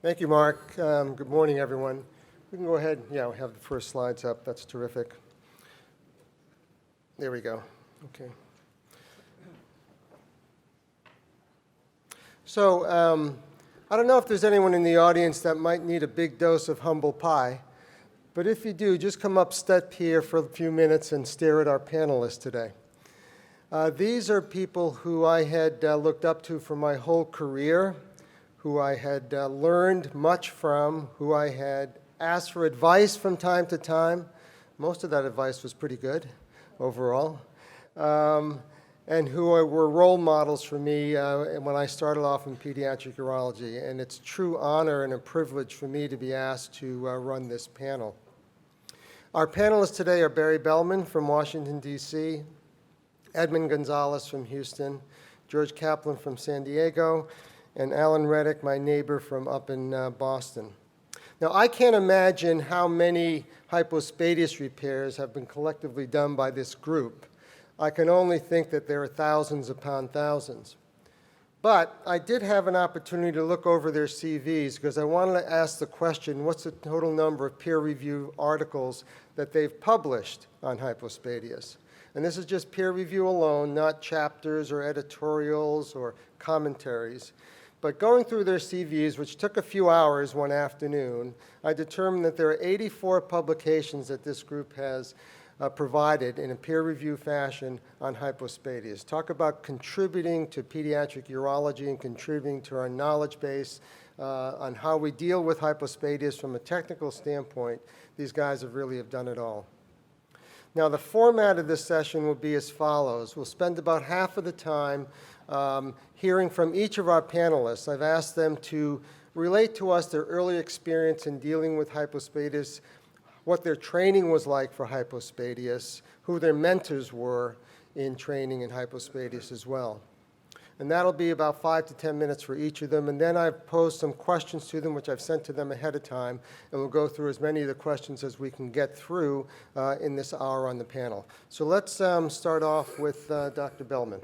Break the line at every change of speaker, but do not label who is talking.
Thank you, Mark. Good morning, everyone. We can go ahead. Yeah, we have the first slides up. That's terrific. There we go. Okay. So I don't know if there's anyone in the audience that might need a big dose of humble pie, but if you do, just come up, step here for a few minutes and stare at our panelists today. These are people who I had looked up to for my whole career, who I had learned much from, who I had asked for advice from time to time. Most of that advice was pretty good overall. And who were role models for me when I started off in pediatric urology. And it's a true honor and a privilege for me to be asked to run this panel. Our panelists today are Barry Bellman from Washington, D.C., Edmund Gonzalez from Houston, George Kaplan from San Diego, and Alan Reddick, my neighbor from up in Boston. Now, I can't imagine how many hypospadias repairs have been collectively done by this group. I can only think that there are thousands upon thousands. But I did have an opportunity to look over their CVs because I wanted to ask the question, what's the total number of peer-reviewed articles that they've published on hypospadias? And this is just peer review alone, not chapters or editorials or commentaries. But going through their CVs, which took a few hours one afternoon, I determined that there are 84 publications that this group has provided in a peer review fashion on hypospadias. Talk about contributing to pediatric urology and contributing to our knowledge base on how we deal with hypospadias from a technical standpoint. These guys really have done it all. Now, the format of this session will be as follows. We'll spend about half of the time hearing from each of our panelists. I've asked them to relate to us their early experience in dealing with hypospadias, what their training was like for hypospadias, who their mentors were in training in hypospadias as well. And that'll be about 5 to 10 minutes for each of them. And then I've posed some questions to them, which I've sent to them ahead of time. And we'll go through as many of the questions as we can get through in this hour on the panel. So let's start off with Dr. Bellman.